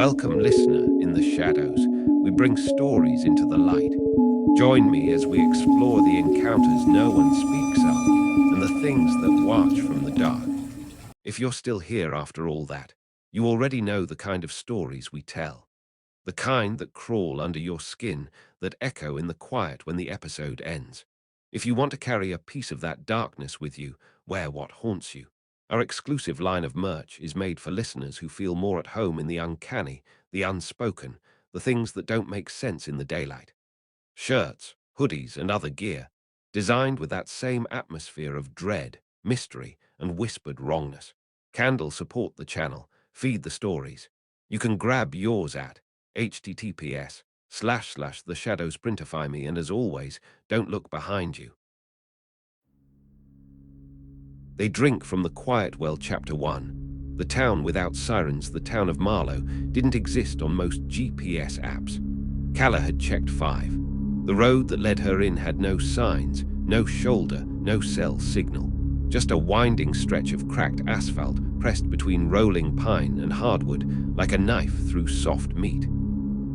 Welcome, listener, in the shadows. We bring stories into the light. Join me as we explore the encounters no one speaks of and the things that watch from the dark. If you're still here after all that, you already know the kind of stories we tell. The kind that crawl under your skin, that echo in the quiet when the episode ends. If you want to carry a piece of that darkness with you, wear what haunts you. Our exclusive line of merch is made for listeners who feel more at home in the uncanny, the unspoken, the things that don't make sense in the daylight. Shirts, hoodies, and other gear, designed with that same atmosphere of dread, mystery, and whispered wrongness. Candles support the channel, feed the stories. You can grab yours at https:// the shadows printify me, and as always, don't look behind you. They drink from the quiet well. Chapter 1. The town without sirens, the town of Marlowe, didn't exist on most GPS apps. Calla had checked 5. The road that led her in had no signs, no shoulder, no cell signal. Just a winding stretch of cracked asphalt pressed between rolling pine and hardwood like a knife through soft meat.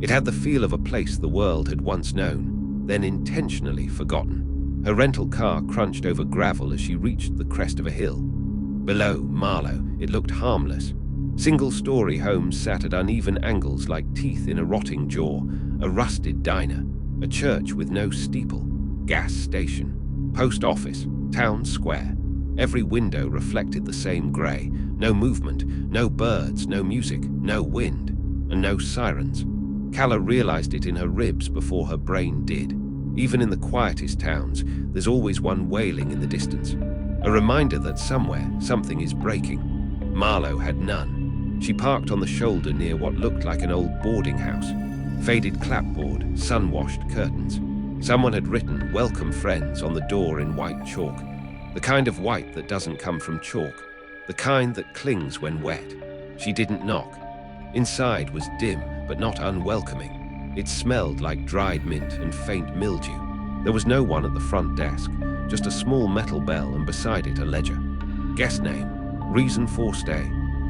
It had the feel of a place the world had once known, then intentionally forgotten. Her rental car crunched over gravel as she reached the crest of a hill. Below Marlowe, it looked harmless. Single-story homes sat at uneven angles like teeth in a rotting jaw, a rusted diner, a church with no steeple, gas station, post office, town square. Every window reflected the same grey. No movement, no birds, no music, no wind, and no sirens. Calla realized it in her ribs before her brain did. Even in the quietest towns, there's always one wailing in the distance. A reminder that somewhere, something is breaking. Marlowe had none. She parked on the shoulder near what looked like an old boarding house. Faded clapboard, sun-washed curtains. Someone had written, "Welcome friends," on the door in white chalk. The kind of white that doesn't come from chalk. The kind that clings when wet. She didn't knock. Inside was dim, but not unwelcoming. It smelled like dried mint and faint mildew. There was no one at the front desk, just a small metal bell and beside it a ledger. Guest name, reason for stay,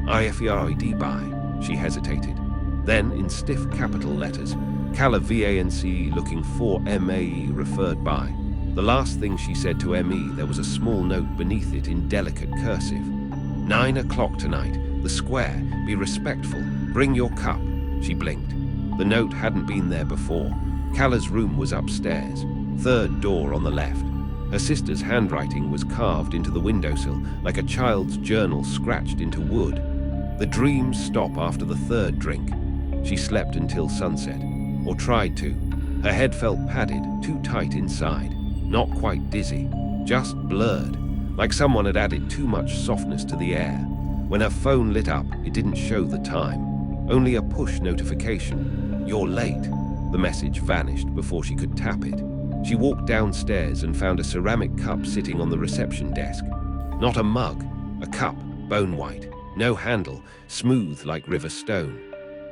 IFERID by. She hesitated. Then, in stiff capital letters, Calla VANCE looking for MAE referred by. The last thing she said to ME, there was a small note beneath it in delicate cursive. 9 o'clock tonight, the square, be respectful, bring your cup. She blinked. The note hadn't been there before. Calla's room was upstairs, third door on the left. Her sister's handwriting was carved into the windowsill like a child's journal scratched into wood. The dreams stop after the third drink. She slept until sunset, or tried to. Her head felt padded, too tight inside. Not quite dizzy, just blurred, like someone had added too much softness to the air. When her phone lit up, it didn't show the time. Only a push notification. "You're late." The message vanished before she could tap it. She walked downstairs and found a ceramic cup sitting on the reception desk. Not a mug, a cup, bone white, no handle, smooth like river stone.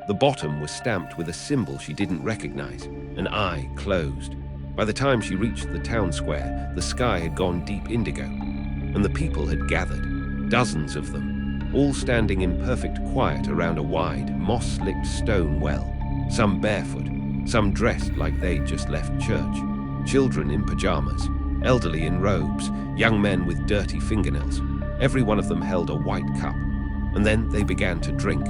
The bottom was stamped with a symbol she didn't recognize, an eye closed. By the time she reached the town square, the sky had gone deep indigo, and the people had gathered, dozens of them, all standing in perfect quiet around a wide, moss-slicked stone well. Some barefoot, some dressed like they'd just left church. Children in pajamas, elderly in robes, young men with dirty fingernails. Every one of them held a white cup. And then they began to drink.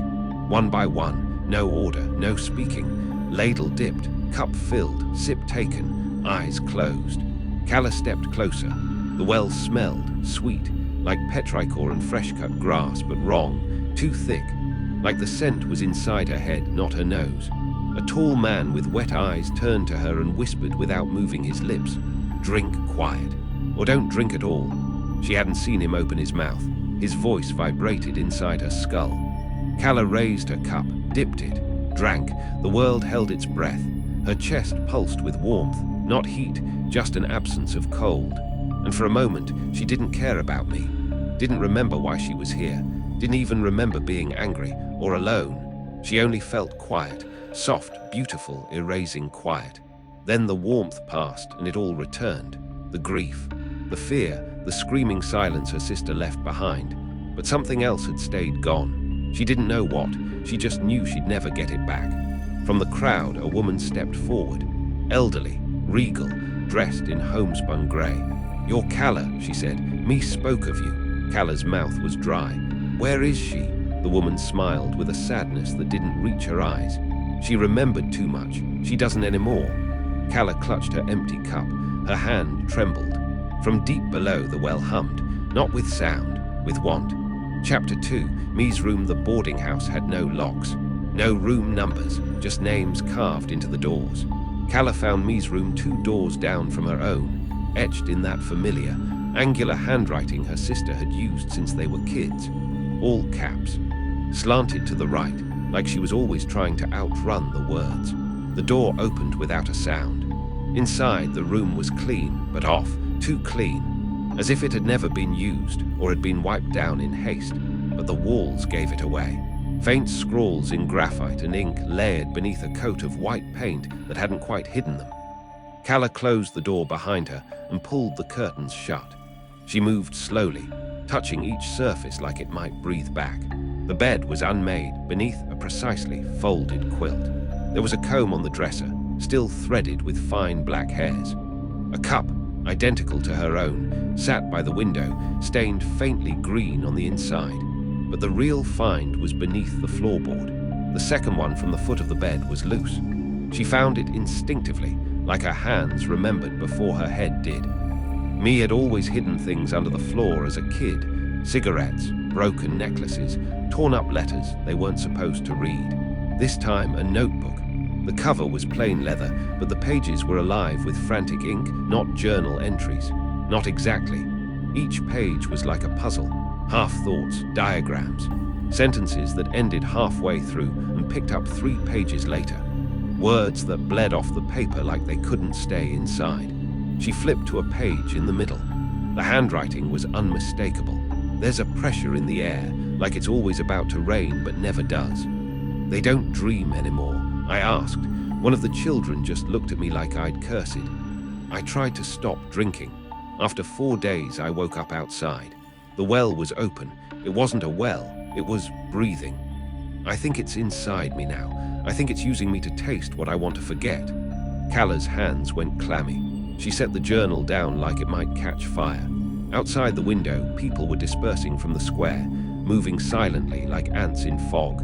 One by one, no order, no speaking. Ladle dipped, cup filled, sip taken, eyes closed. Calla stepped closer. The well smelled, sweet, like petrichor and fresh-cut grass, but wrong, too thick. Like the scent was inside her head, not her nose. A tall man with wet eyes turned to her and whispered without moving his lips, "Drink quiet, or don't drink at all." She hadn't seen him open his mouth. His voice vibrated inside her skull. Calla raised her cup, dipped it, drank. The world held its breath. Her chest pulsed with warmth, not heat, just an absence of cold. And for a moment, she didn't care about me. Didn't remember why she was here. Didn't even remember being angry or alone. She only felt quiet. Soft, beautiful, erasing quiet. Then the warmth passed and it all returned. The grief, the fear, the screaming silence her sister left behind. But something else had stayed gone. She didn't know what, she just knew she'd never get it back. From the crowd, a woman stepped forward, elderly, regal, dressed in homespun grey. "You're Calla," she said. "Me spoke of you." Calla's mouth was dry. "Where is she?" The woman smiled with a sadness that didn't reach her eyes. "She remembered too much. She doesn't anymore." Calla clutched her empty cup. Her hand trembled. From deep below, the well hummed, not with sound, with want. Chapter 2, Me's room. The boarding house had no locks. No room numbers, just names carved into the doors. Calla found Me's room 2 doors down from her own, etched in that familiar, angular handwriting her sister had used since they were kids. All caps. Slanted to the right, like she was always trying to outrun the words. The door opened without a sound. Inside, the room was clean, but off, too clean, as if it had never been used or had been wiped down in haste, but the walls gave it away. Faint scrawls in graphite and ink layered beneath a coat of white paint that hadn't quite hidden them. Calla closed the door behind her and pulled the curtains shut. She moved slowly, touching each surface like it might breathe back. The bed was unmade beneath a precisely folded quilt. There was a comb on the dresser, still threaded with fine black hairs. A cup, identical to her own, sat by the window, stained faintly green on the inside. But the real find was beneath the floorboard. The second one from the foot of the bed was loose. She found it instinctively, like her hands remembered before her head did. Me had always hidden things under the floor as a kid. Cigarettes, broken necklaces, torn up letters they weren't supposed to read. This time, a notebook. The cover was plain leather, but the pages were alive with frantic ink, not journal entries. Not exactly. Each page was like a puzzle. Half-thoughts, diagrams, sentences that ended halfway through and picked up 3 pages later. Words that bled off the paper like they couldn't stay inside. She flipped to a page in the middle. The handwriting was unmistakable. There's a pressure in the air, like it's always about to rain but never does. "They don't dream anymore?" I asked. One of the children just looked at me like I'd cursed. I tried to stop drinking. After 4 days, I woke up outside. The well was open. It wasn't a well, it was breathing. I think it's inside me now. I think it's using me to taste what I want to forget. Calla's hands went clammy. She set the journal down like it might catch fire. Outside the window, people were dispersing from the square, moving silently like ants in fog.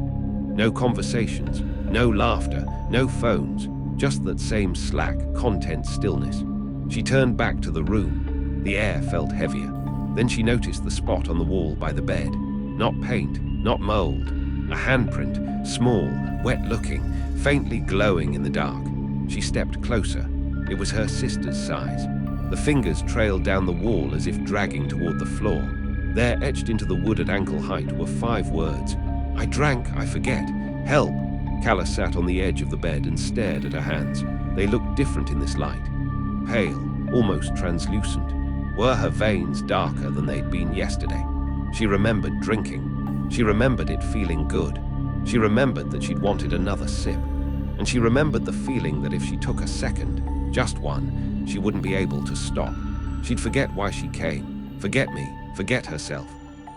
No conversations, no laughter, no phones, just that same slack, content stillness. She turned back to the room. The air felt heavier. Then she noticed the spot on the wall by the bed. Not paint, not mold. A handprint, small, wet-looking, faintly glowing in the dark. She stepped closer. It was her sister's size. The fingers trailed down the wall as if dragging toward the floor. There, etched into the wood at ankle height, were 5 words. "I drank, I forget. Help." Calla sat on the edge of the bed and stared at her hands. They looked different in this light. Pale, almost translucent. Were her veins darker than they'd been yesterday? She remembered drinking. She remembered it feeling good. She remembered that she'd wanted another sip. And she remembered the feeling that if she took a second, just one, she wouldn't be able to stop. She'd forget why she came, forget me, forget herself.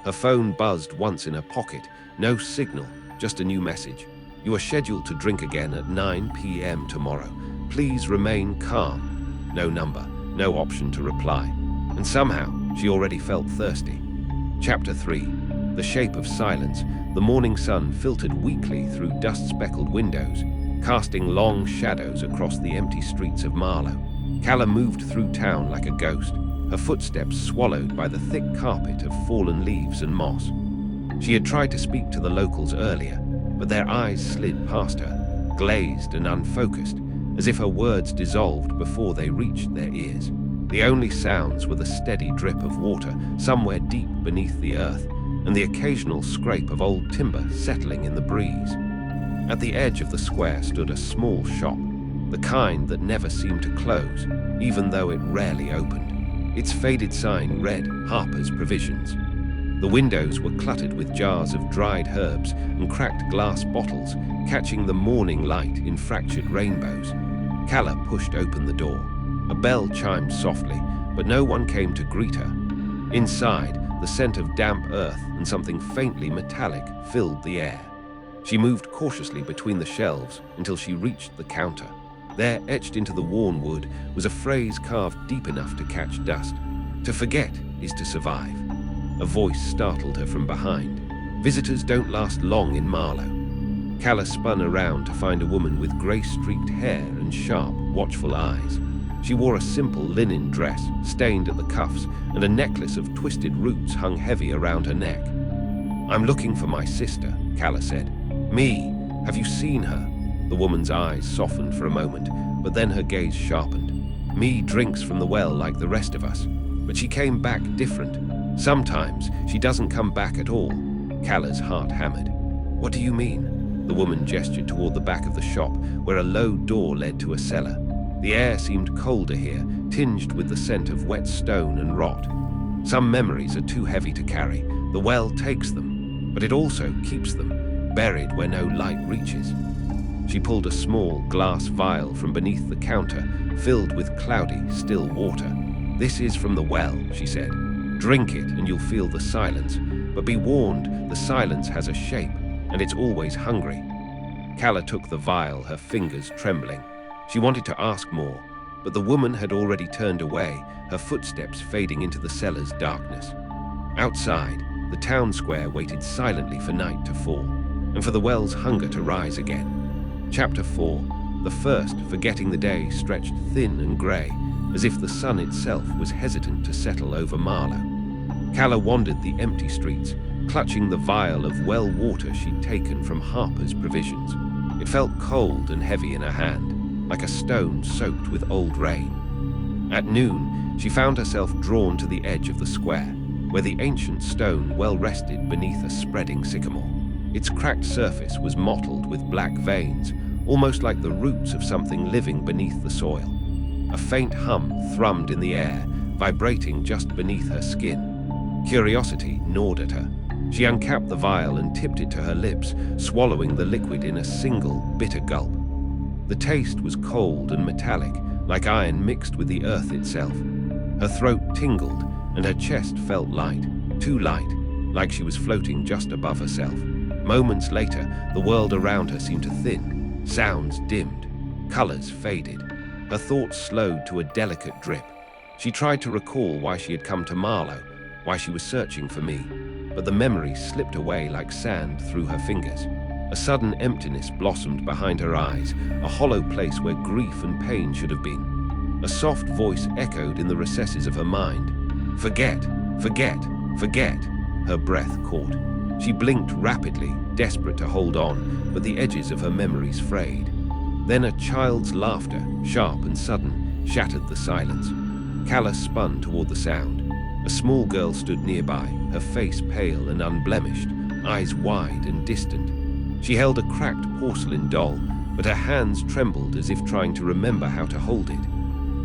Her phone buzzed once in her pocket. No signal, just a new message. "You are scheduled to drink again at 9 p.m. tomorrow. Please remain calm." No number, no option to reply. And somehow, she already felt thirsty. Chapter 3. The shape of silence. The morning sun filtered weakly through dust-speckled windows, casting long shadows across the empty streets of Marlowe. Calla moved through town like a ghost, her footsteps swallowed by the thick carpet of fallen leaves and moss. She had tried to speak to the locals earlier, but their eyes slid past her, glazed and unfocused, as if her words dissolved before they reached their ears. The only sounds were the steady drip of water somewhere deep beneath the earth, and the occasional scrape of old timber settling in the breeze. At the edge of the square stood a small shop, the kind that never seemed to close, even though it rarely opened. Its faded sign read Harper's Provisions. The windows were cluttered with jars of dried herbs and cracked glass bottles, catching the morning light in fractured rainbows. Calla pushed open the door. A bell chimed softly, but no one came to greet her. Inside, the scent of damp earth and something faintly metallic filled the air. She moved cautiously between the shelves until she reached the counter. There, etched into the worn wood, was a phrase carved deep enough to catch dust. "To forget is to survive." A voice startled her from behind. "Visitors don't last long in Marlowe." Calla spun around to find a woman with grey-streaked hair and sharp, watchful eyes. She wore a simple linen dress, stained at the cuffs, and a necklace of twisted roots hung heavy around her neck. "I'm looking for my sister," Calla said. "Me, have you seen her?" The woman's eyes softened for a moment, but then her gaze sharpened. "Me drinks from the well like the rest of us, but she came back different. Sometimes she doesn't come back at all." Calla's heart hammered. "What do you mean?" The woman gestured toward the back of the shop, where a low door led to a cellar. The air seemed colder here, tinged with the scent of wet stone and rot. "Some memories are too heavy to carry. The well takes them, but it also keeps them, buried where no light reaches." She pulled a small glass vial from beneath the counter, filled with cloudy, still water. "This is from the well," she said. "Drink it and you'll feel the silence. But be warned, the silence has a shape, and it's always hungry." Calla took the vial, her fingers trembling. She wanted to ask more, but the woman had already turned away, her footsteps fading into the cellar's darkness. Outside, the town square waited silently for night to fall, and for the well's hunger to rise again. Chapter 4. The first, forgetting the day, stretched thin and grey, as if the sun itself was hesitant to settle over Marlowe. Calla wandered the empty streets, clutching the vial of well water she'd taken from Harper's provisions. It felt cold and heavy in her hand, like a stone soaked with old rain. At noon, she found herself drawn to the edge of the square, where the ancient stone well rested beneath a spreading sycamore. Its cracked surface was mottled with black veins, almost like the roots of something living beneath the soil. A faint hum thrummed in the air, vibrating just beneath her skin. Curiosity gnawed at her. She uncapped the vial and tipped it to her lips, swallowing the liquid in a single, bitter gulp. The taste was cold and metallic, like iron mixed with the earth itself. Her throat tingled, and her chest felt light, too light, like she was floating just above herself. Moments later, the world around her seemed to thin, sounds dimmed, colors faded. Her thoughts slowed to a delicate drip. She tried to recall why she had come to Marlowe, why she was searching for me, but the memory slipped away like sand through her fingers. A sudden emptiness blossomed behind her eyes, a hollow place where grief and pain should have been. A soft voice echoed in the recesses of her mind. "Forget, forget, forget," her breath caught. She blinked rapidly, desperate to hold on, but the edges of her memories frayed. Then a child's laughter, sharp and sudden, shattered the silence. Calla spun toward the sound. A small girl stood nearby, her face pale and unblemished, eyes wide and distant. She held a cracked porcelain doll, but her hands trembled as if trying to remember how to hold it.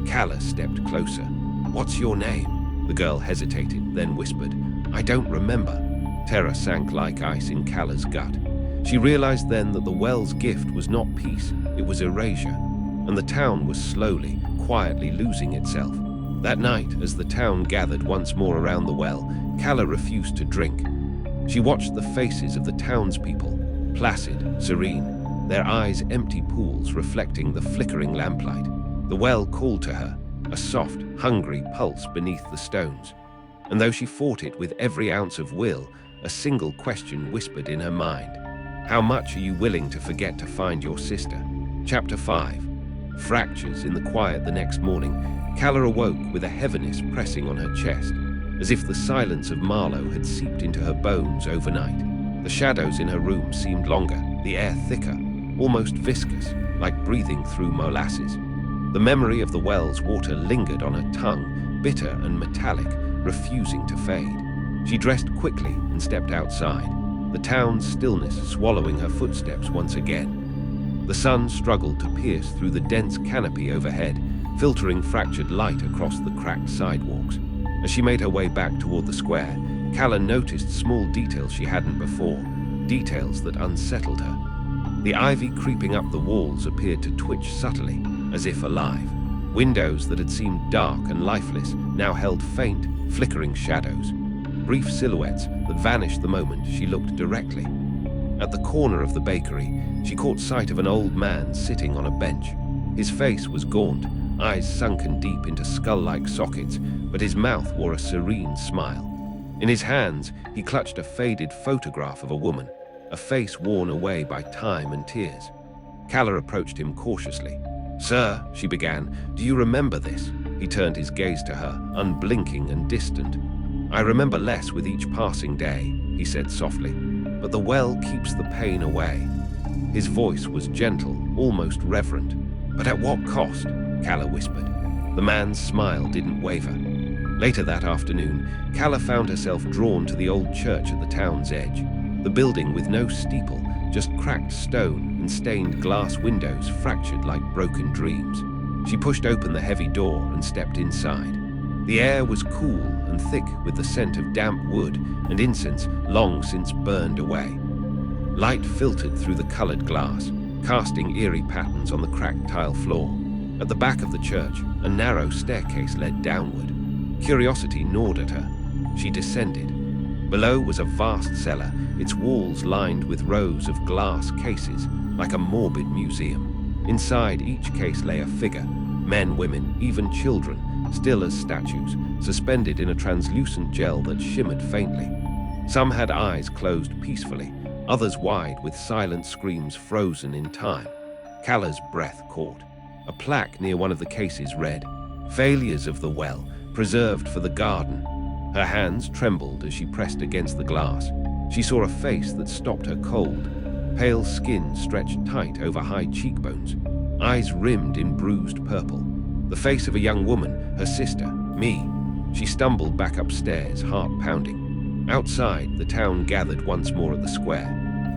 Calla stepped closer. "What's your name?" The girl hesitated, then whispered, "I don't remember." Terror sank like ice in Calla's gut. She realized then that the well's gift was not peace, it was erasure, and the town was slowly, quietly losing itself. That night, as the town gathered once more around the well, Calla refused to drink. She watched the faces of the townspeople, placid, serene, their eyes empty pools reflecting the flickering lamplight. The well called to her, a soft, hungry pulse beneath the stones. And though she fought it with every ounce of will, a single question whispered in her mind. "How much are you willing to forget to find your sister?" Chapter 5. Fractures in the quiet the next morning, Calla awoke with a heaviness pressing on her chest, as if the silence of Marlowe had seeped into her bones overnight. The shadows in her room seemed longer, the air thicker, almost viscous, like breathing through molasses. The memory of the well's water lingered on her tongue, bitter and metallic, refusing to fade. She dressed quickly and stepped outside, the town's stillness swallowing her footsteps once again. The sun struggled to pierce through the dense canopy overhead, filtering fractured light across the cracked sidewalks. As she made her way back toward the square, Calla noticed small details she hadn't before, details that unsettled her. The ivy creeping up the walls appeared to twitch subtly, as if alive. Windows that had seemed dark and lifeless now held faint, flickering shadows. brief silhouettes that vanished the moment she looked directly. At the corner of the bakery, she caught sight of an old man sitting on a bench. His face was gaunt, eyes sunken deep into skull-like sockets, but his mouth wore a serene smile. In his hands, he clutched a faded photograph of a woman, a face worn away by time and tears. Calla approached him cautiously. "Sir," she began, "do you remember this?" He turned his gaze to her, unblinking and distant. "I remember less with each passing day," he said softly, "but the well keeps the pain away." His voice was gentle, almost reverent. "But at what cost?" Calla whispered. The man's smile didn't waver. Later that afternoon, Calla found herself drawn to the old church at the town's edge. The building with no steeple, just cracked stone and stained glass windows fractured like broken dreams. She pushed open the heavy door and stepped inside. The air was cool and thick with the scent of damp wood and incense long since burned away. Light filtered through the colored glass, casting eerie patterns on the cracked tile floor. At the back of the church, a narrow staircase led downward. Curiosity gnawed at her. She descended. Below was a vast cellar, its walls lined with rows of glass cases, like a morbid museum. Inside each case lay a figure, men, women, even children, still as statues, suspended in a translucent gel that shimmered faintly. Some had eyes closed peacefully, others wide with silent screams frozen in time. Calla's breath caught. A plaque near one of the cases read, "Failures of the well, preserved for the garden." Her hands trembled as she pressed against the glass. She saw a face that stopped her cold. Pale skin stretched tight over high cheekbones, eyes rimmed in bruised purple. The face of a young woman, her sister, me. She stumbled back upstairs, heart pounding. Outside, the town gathered once more at the square.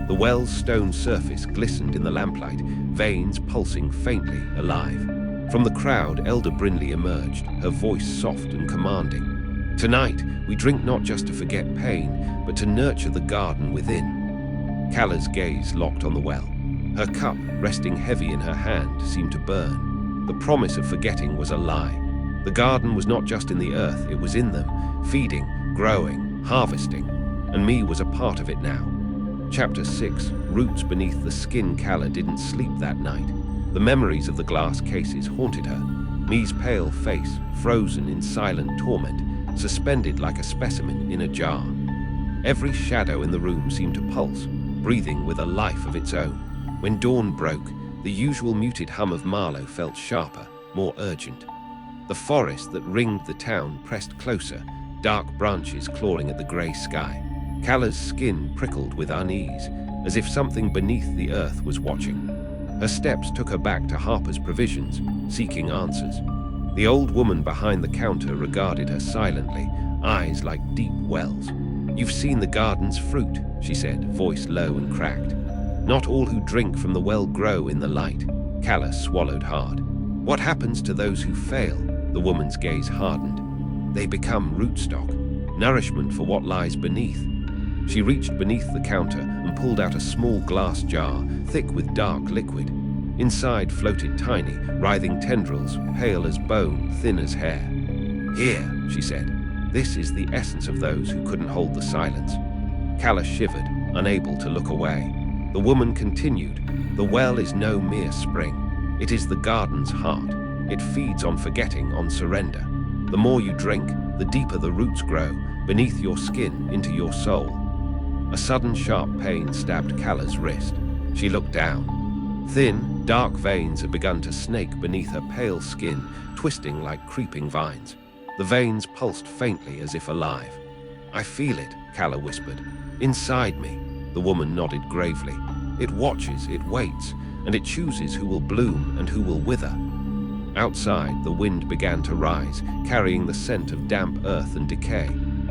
The well's stone surface glistened in the lamplight, veins pulsing faintly, alive. From the crowd, Elder Brindley emerged, her voice soft and commanding. "Tonight, we drink not just to forget pain, but to nurture the garden within." Calla's gaze locked on the well. Her cup, resting heavy in her hand, seemed to burn. The promise of forgetting was a lie. The garden was not just in the earth, it was in them, feeding, growing, harvesting. And me was a part of it now. Chapter 6, Roots Beneath the Skin. Calla didn't sleep that night. The memories of the glass cases haunted her. Me's pale face, frozen in silent torment, suspended like a specimen in a jar. Every shadow in the room seemed to pulse, breathing with a life of its own. When dawn broke, the usual muted hum of Marlowe felt sharper, more urgent. The forest that ringed the town pressed closer, dark branches clawing at the grey sky. Calla's skin prickled with unease, as if something beneath the earth was watching. Her steps took her back to Harper's Provisions, seeking answers. The old woman behind the counter regarded her silently, eyes like deep wells. "You've seen the garden's fruit," she said, voice low and cracked. "Not all who drink from the well grow in the light." Calla swallowed hard. "What happens to those who fail?" The woman's gaze hardened. "They become rootstock, nourishment for what lies beneath." She reached beneath the counter and pulled out a small glass jar, thick with dark liquid. Inside floated tiny, writhing tendrils, pale as bone, thin as hair. "Here," she said, "this is the essence of those who couldn't hold the silence." Calla shivered, unable to look away. The woman continued, "The well is no mere spring. It is the garden's heart. It feeds on forgetting, on surrender. The more you drink, the deeper the roots grow, beneath your skin, into your soul." A sudden sharp pain stabbed Calla's wrist. She looked down. Thin, dark veins had begun to snake beneath her pale skin, twisting like creeping vines. The veins pulsed faintly as if alive. "I feel it," Calla whispered. "Inside me." The woman nodded gravely. "It watches, it waits, and it chooses who will bloom and who will wither." Outside, the wind began to rise, carrying the scent of damp earth and decay.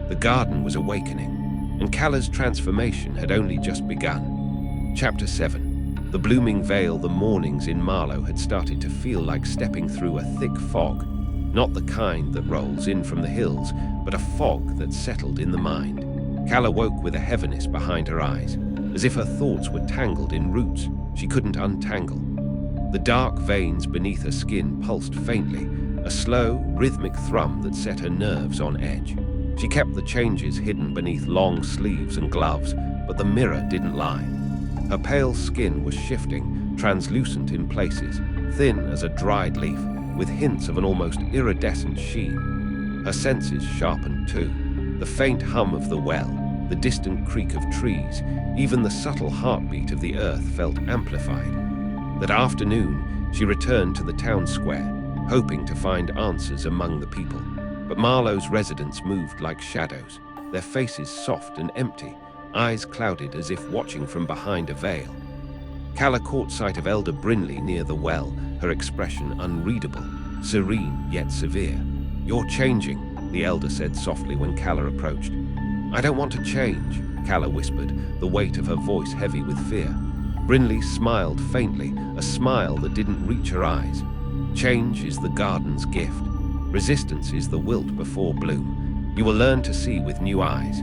The garden was awakening, and Calla's transformation had only just begun. Chapter 7. The blooming vale. The mornings in Marlowe had started to feel like stepping through a thick fog, not the kind that rolls in from the hills, but a fog that settled in the mind. Calla woke with a heaviness behind her eyes, as if her thoughts were tangled in roots she couldn't untangle. The dark veins beneath her skin pulsed faintly, a slow, rhythmic thrum that set her nerves on edge. She kept the changes hidden beneath long sleeves and gloves, but the mirror didn't lie. Her pale skin was shifting, translucent in places, thin as a dried leaf, with hints of an almost iridescent sheen. Her senses sharpened too. The faint hum of the well, the distant creak of trees, even the subtle heartbeat of the earth felt amplified. That afternoon, she returned to the town square, hoping to find answers among the people. But Marlowe's residents moved like shadows, their faces soft and empty, eyes clouded as if watching from behind a veil. Calla caught sight of Elder Brinley near the well, her expression unreadable, serene yet severe. "You're changing," the elder said softly when Calla approached. "I don't want to change," Calla whispered, the weight of her voice heavy with fear. Brinley smiled faintly, a smile that didn't reach her eyes. "Change is the garden's gift. Resistance is the wilt before bloom. You will learn to see with new eyes."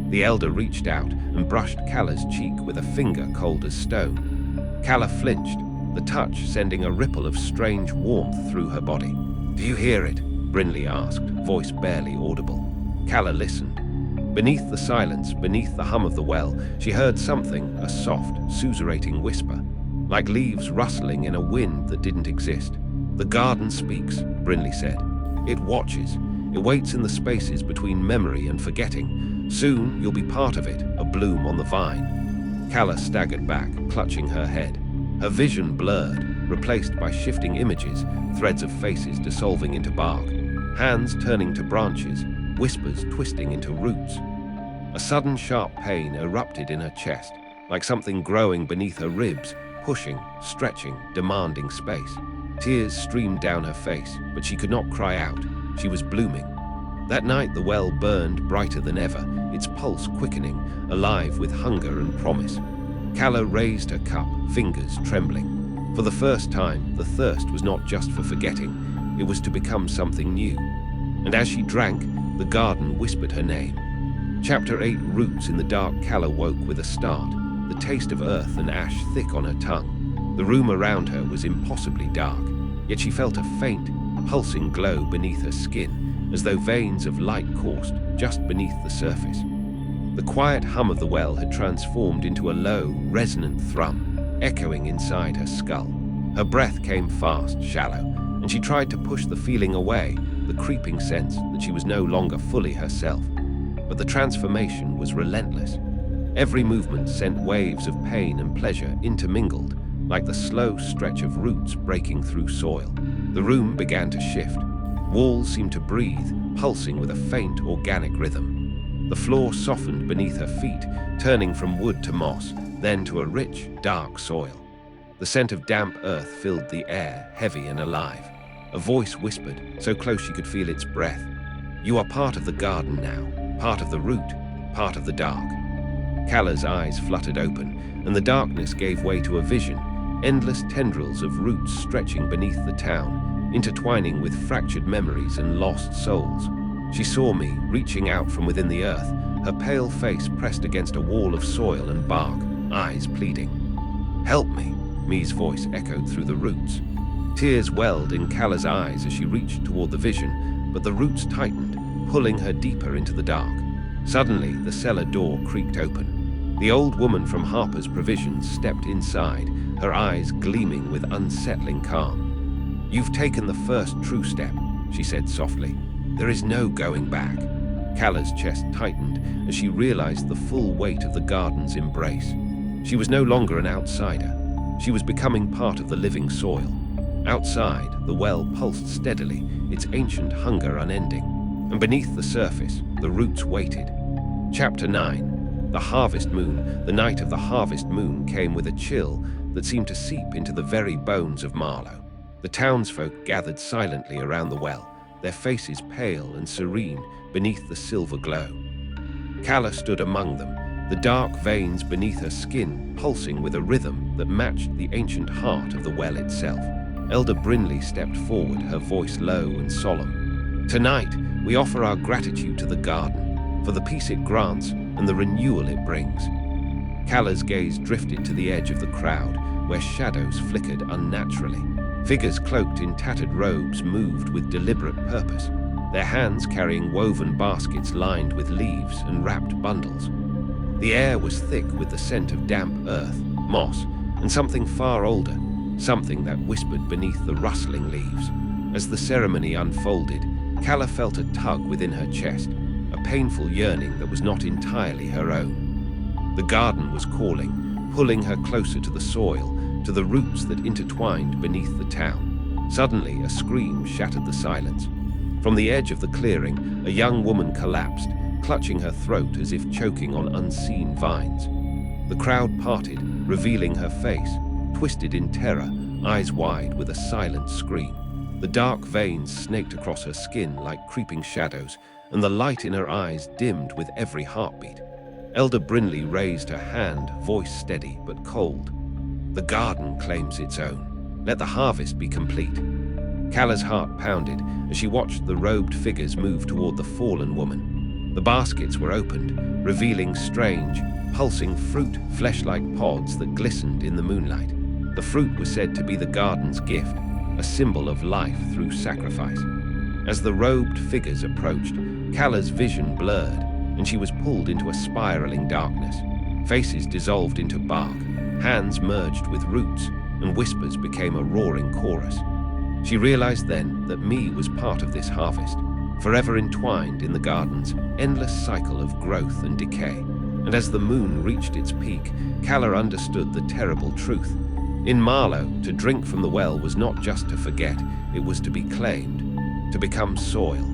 The elder reached out and brushed Calla's cheek with a finger cold as stone. Calla flinched, the touch sending a ripple of strange warmth through her body. "Do you hear it?" Brinley asked, voice barely audible. Calla listened. Beneath the silence, beneath the hum of the well, she heard something, a soft, suzerating whisper, like leaves rustling in a wind that didn't exist. "The garden speaks," Brinley said. "It watches. It waits in the spaces between memory and forgetting. Soon you'll be part of it, a bloom on the vine." Calla staggered back, clutching her head. Her vision blurred, replaced by shifting images, threads of faces dissolving into bark, hands turning to branches, whispers twisting into roots. A sudden sharp pain erupted in her chest, like something growing beneath her ribs, pushing, stretching, demanding space. Tears streamed down her face, but she could not cry out. She was blooming. That night the well burned brighter than ever, its pulse quickening, alive with hunger and promise. Calla raised her cup, fingers trembling. For the first time, the thirst was not just for forgetting, it was to become something new. And as she drank, the garden whispered her name. Chapter 8 Roots in the dark. Calla woke with a start, the taste of earth and ash thick on her tongue. The room around her was impossibly dark, yet she felt a faint, pulsing glow beneath her skin, as though veins of light coursed just beneath the surface. The quiet hum of the well had transformed into a low, resonant thrum, echoing inside her skull. Her breath came fast, shallow, and she tried to push the feeling away, the creeping sense that she was no longer fully herself. But the transformation was relentless. Every movement sent waves of pain and pleasure intermingled, like the slow stretch of roots breaking through soil. The room began to shift. Walls seemed to breathe, pulsing with a faint, organic rhythm. The floor softened beneath her feet, turning from wood to moss, then to a rich, dark soil. The scent of damp earth filled the air, heavy and alive. A voice whispered, so close she could feel its breath. "You are part of the garden now, part of the root, part of the dark." Calla's eyes fluttered open, and the darkness gave way to a vision, endless tendrils of roots stretching beneath the town, intertwining with fractured memories and lost souls. She saw me, reaching out from within the earth, her pale face pressed against a wall of soil and bark, eyes pleading. "Help me," Me's voice echoed through the roots. Tears welled in Calla's eyes as she reached toward the vision, but the roots tightened, pulling her deeper into the dark. Suddenly, the cellar door creaked open. The old woman from Harper's Provisions stepped inside, her eyes gleaming with unsettling calm. "You've taken the first true step," she said softly. "There is no going back." Calla's chest tightened as she realized the full weight of the garden's embrace. She was no longer an outsider. She was becoming part of the living soil. Outside, the well pulsed steadily, its ancient hunger unending. And beneath the surface, the roots waited. Chapter 9. The harvest moon. The night of the harvest moon came with a chill that seemed to seep into the very bones of Marlowe. The townsfolk gathered silently around the well, their faces pale and serene beneath the silver glow. Calla stood among them, the dark veins beneath her skin pulsing with a rhythm that matched the ancient heart of the well itself. Elder Brinley stepped forward, her voice low and solemn. "Tonight, we offer our gratitude to the garden, for the peace it grants and the renewal it brings." Calla's gaze drifted to the edge of the crowd, where shadows flickered unnaturally. Figures cloaked in tattered robes moved with deliberate purpose. their hands carrying woven baskets lined with leaves and wrapped bundles. The air was thick with the scent of damp earth, moss, and something far older, something that whispered beneath the rustling leaves. As the ceremony unfolded, Calla felt a tug within her chest, a painful yearning that was not entirely her own. The garden was calling, pulling her closer to the soil, to the roots that intertwined beneath the town. Suddenly, a scream shattered the silence. From the edge of the clearing, a young woman collapsed, clutching her throat as if choking on unseen vines. The crowd parted, revealing her face, twisted in terror, eyes wide with a silent scream. The dark veins snaked across her skin like creeping shadows, and the light in her eyes dimmed with every heartbeat. Elder Brinley raised her hand, voice steady but cold. "The garden claims its own. Let the harvest be complete." Calla's heart pounded as she watched the robed figures move toward the fallen woman. The baskets were opened, revealing strange, pulsing fruit, flesh-like pods that glistened in the moonlight. The fruit was said to be the garden's gift, a symbol of life through sacrifice. As the robed figures approached, Calla's vision blurred, and she was pulled into a spiraling darkness. Faces dissolved into bark, hands merged with roots, and whispers became a roaring chorus. She realized then that me was part of this harvest, forever entwined in the garden's endless cycle of growth and decay. And as the moon reached its peak, Calla understood the terrible truth. In Marlowe, to drink from the well was not just to forget, it was to be claimed, to become soil,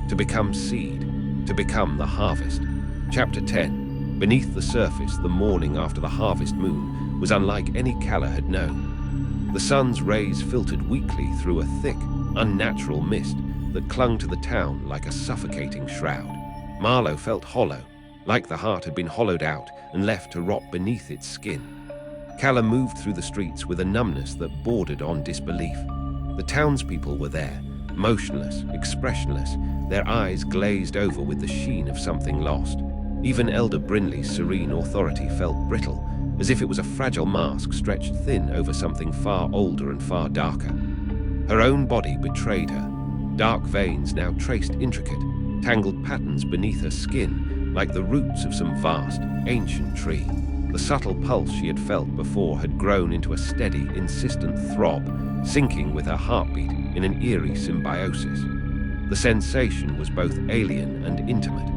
to become seed, to become the harvest. Chapter 10. Beneath the surface, the morning after the harvest moon was unlike any Calla had known. The sun's rays filtered weakly through a thick, unnatural mist that clung to the town like a suffocating shroud. Marlowe felt hollow, like the heart had been hollowed out and left to rot beneath its skin. Calla moved through the streets with a numbness that bordered on disbelief. The townspeople were there, motionless, expressionless, their eyes glazed over with the sheen of something lost. Even Elder Brinley's serene authority felt brittle, as if it was a fragile mask stretched thin over something far older and far darker. Her own body betrayed her, dark veins now traced intricate, tangled patterns beneath her skin, like the roots of some vast, ancient tree. The subtle pulse she had felt before had grown into a steady, insistent throb, syncing with her heartbeat in an eerie symbiosis. The sensation was both alien and intimate.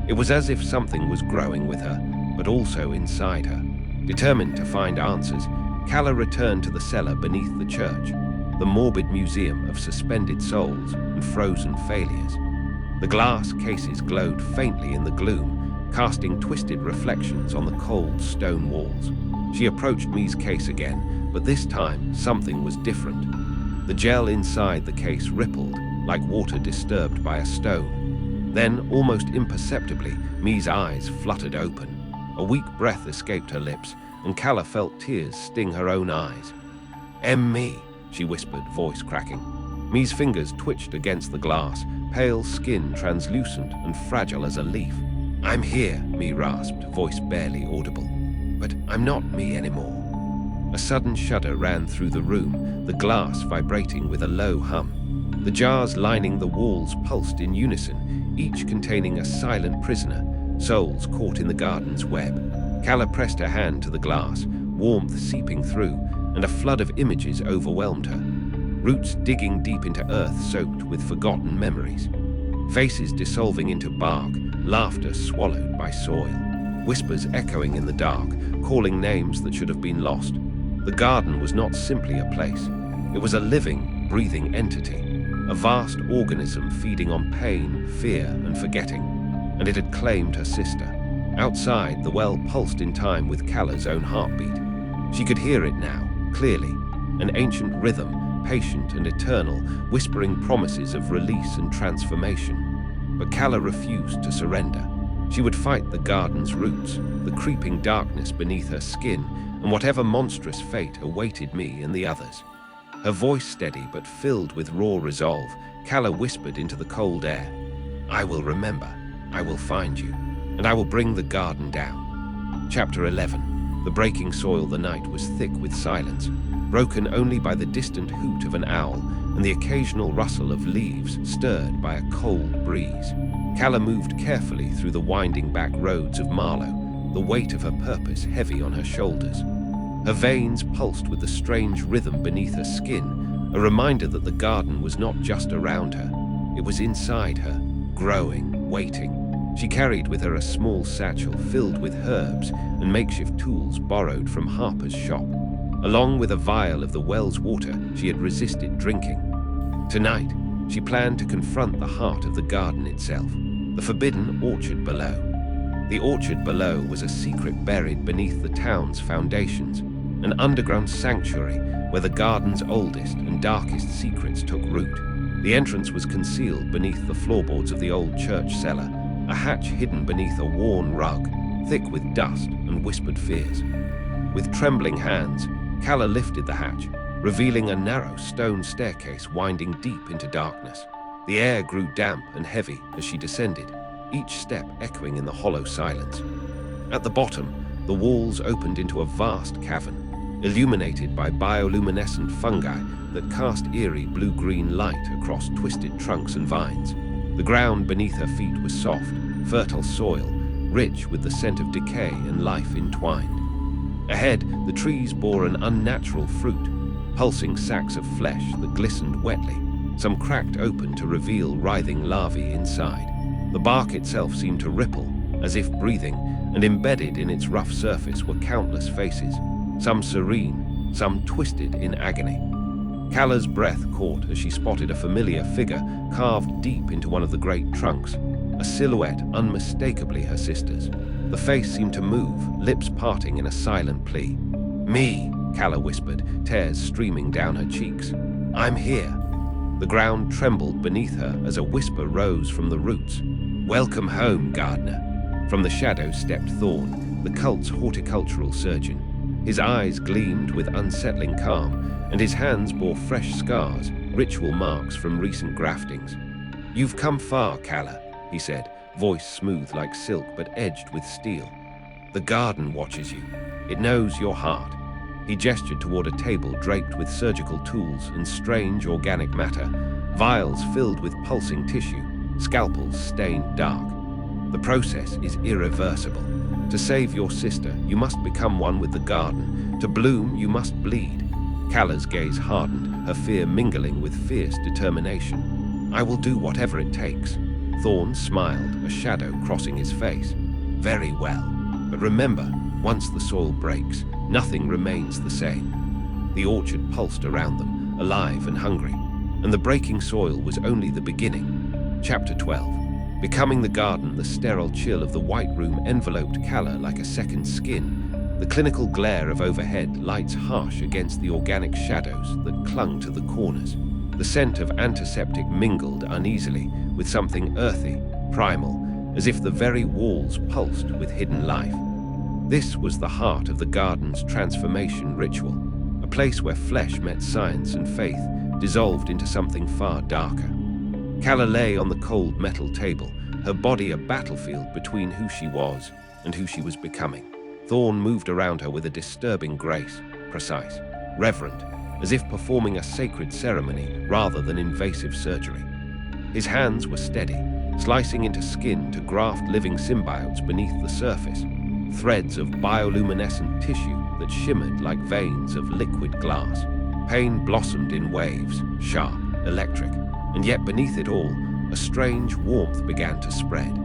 It was as if something was growing with her, but also inside her. Determined to find answers, Calla returned to the cellar beneath the church, the morbid museum of suspended souls and frozen failures. The glass cases glowed faintly in the gloom, casting twisted reflections on the cold stone walls. She approached Me's case again, but this time something was different. The gel inside the case rippled, like water disturbed by a stone. Then, almost imperceptibly, Me's eyes fluttered open. A weak breath escaped her lips, and Calla felt tears sting her own eyes. "Me," she whispered, voice cracking. Me's fingers twitched against the glass, pale skin translucent and fragile as a leaf. "I'm here," Me rasped, voice barely audible. "But I'm not me anymore." A sudden shudder ran through the room, the glass vibrating with a low hum. The jars lining the walls pulsed in unison, each containing a silent prisoner, souls caught in the garden's web. Calla pressed her hand to the glass, warmth seeping through, and a flood of images overwhelmed her. Roots digging deep into earth soaked with forgotten memories. Faces dissolving into bark, laughter swallowed by soil. Whispers echoing in the dark, calling names that should have been lost. The garden was not simply a place. It was a living, breathing entity, a vast organism feeding on pain, fear, and forgetting. And it had claimed her sister. Outside, the well pulsed in time with Calla's own heartbeat. She could hear it now, clearly, an ancient rhythm, patient and eternal, whispering promises of release and transformation. But Calla refused to surrender. She would fight the garden's roots, the creeping darkness beneath her skin, and whatever monstrous fate awaited me and the others. Her voice steady but filled with raw resolve, Calla whispered into the cold air, "I will remember, I will find you, and I will bring the garden down." Chapter 11. The breaking soil the night was thick with silence, broken only by the distant hoot of an owl and the occasional rustle of leaves stirred by a cold breeze. Calla moved carefully through the winding back roads of Marlowe, the weight of her purpose heavy on her shoulders. Her veins pulsed with the strange rhythm beneath her skin, a reminder that the garden was not just around her, it was inside her, growing, waiting. She carried with her a small satchel filled with herbs and makeshift tools borrowed from Harper's shop, along with a vial of the well's water she had resisted drinking. Tonight, she planned to confront the heart of the garden itself, the forbidden orchard below. The orchard below was a secret buried beneath the town's foundations, an underground sanctuary where the garden's oldest and darkest secrets took root. The entrance was concealed beneath the floorboards of the old church cellar, a hatch hidden beneath a worn rug, thick with dust and whispered fears. With trembling hands, Calla lifted the hatch, revealing a narrow stone staircase winding deep into darkness. The air grew damp and heavy as she descended, each step echoing in the hollow silence. At the bottom, the walls opened into a vast cavern, illuminated by bioluminescent fungi that cast eerie blue-green light across twisted trunks and vines. The ground beneath her feet was soft, fertile soil, rich with the scent of decay and life entwined. Ahead, the trees bore an unnatural fruit, pulsing sacks of flesh that glistened wetly, some cracked open to reveal writhing larvae inside. The bark itself seemed to ripple, as if breathing, and embedded in its rough surface were countless faces, some serene, some twisted in agony. Calla's breath caught as she spotted a familiar figure carved deep into one of the great trunks, a silhouette unmistakably her sister's. The face seemed to move, lips parting in a silent plea. "Me," Calla whispered, tears streaming down her cheeks. "I'm here." The ground trembled beneath her as a whisper rose from the roots. "Welcome home, gardener." From the shadows stepped Thorn, the cult's horticultural surgeon. His eyes gleamed with unsettling calm, and his hands bore fresh scars, ritual marks from recent graftings. "You've come far, Calla," he said, voice smooth like silk but edged with steel. "The garden watches you. It knows your heart." He gestured toward a table draped with surgical tools and strange organic matter, vials filled with pulsing tissue, scalpels stained dark. "The process is irreversible. To save your sister, you must become one with the garden. To bloom, you must bleed." Calla's gaze hardened, her fear mingling with fierce determination. "I will do whatever it takes." Thorn smiled, a shadow crossing his face. "Very well. But remember, once the soil breaks, nothing remains the same." The orchard pulsed around them, alive and hungry, and the breaking soil was only the beginning. Chapter 12. Becoming the garden, the sterile chill of the white room enveloped Calla like a second skin. The clinical glare of overhead lights harsh against the organic shadows that clung to the corners. The scent of antiseptic mingled uneasily with something earthy, primal, as if the very walls pulsed with hidden life. This was the heart of the garden's transformation ritual, a place where flesh met science and faith, dissolved into something far darker. Calla lay on the cold metal table, her body a battlefield between who she was and who she was becoming. Thorn moved around her with a disturbing grace, precise, reverent, as if performing a sacred ceremony rather than invasive surgery. His hands were steady, slicing into skin to graft living symbiotes beneath the surface, threads of bioluminescent tissue that shimmered like veins of liquid glass. Pain blossomed in waves, sharp, electric, and yet beneath it all, a strange warmth began to spread.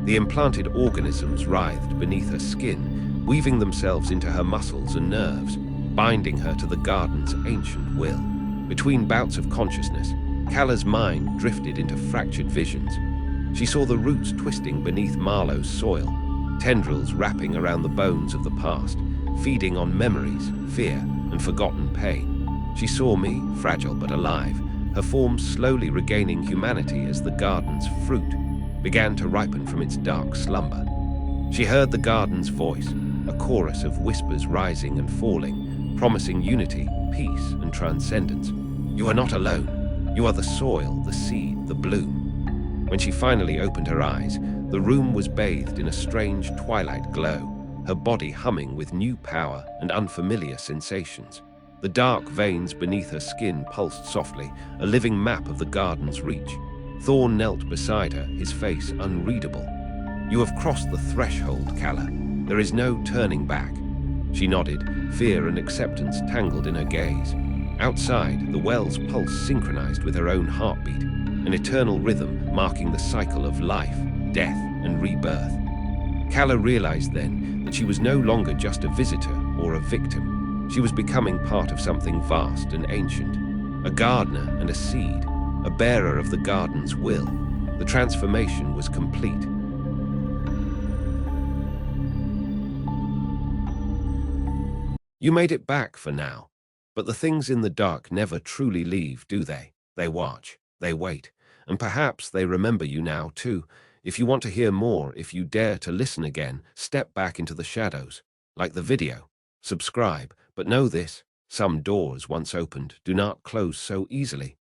The implanted organisms writhed beneath her skin, weaving themselves into her muscles and nerves, binding her to the garden's ancient will. Between bouts of consciousness, Calla's mind drifted into fractured visions. She saw the roots twisting beneath Marlowe's soil, tendrils wrapping around the bones of the past, feeding on memories, fear, and forgotten pain. She saw me, fragile but alive, her form slowly regaining humanity as the garden's fruit began to ripen from its dark slumber. She heard the garden's voice, a chorus of whispers rising and falling, promising unity, peace, and transcendence. "You are not alone. You are the soil, the seed, the bloom." When she finally opened her eyes, the room was bathed in a strange twilight glow, her body humming with new power and unfamiliar sensations. The dark veins beneath her skin pulsed softly, a living map of the garden's reach. Thorn knelt beside her, his face unreadable. "You have crossed the threshold, Calla. There is no turning back." She nodded, fear and acceptance tangled in her gaze. Outside, the well's pulse synchronized with her own heartbeat, an eternal rhythm marking the cycle of life, death, and rebirth. Calla realized then that she was no longer just a visitor or a victim. She was becoming part of something vast and ancient, a gardener and a seed, a bearer of the garden's will. The transformation was complete. You made it back for now. But the things in the dark never truly leave, do they? They watch, they wait, and perhaps they remember you now too. If you want to hear more, if you dare to listen again, step back into the shadows. Like the video. Subscribe, but know this, some doors once opened do not close so easily.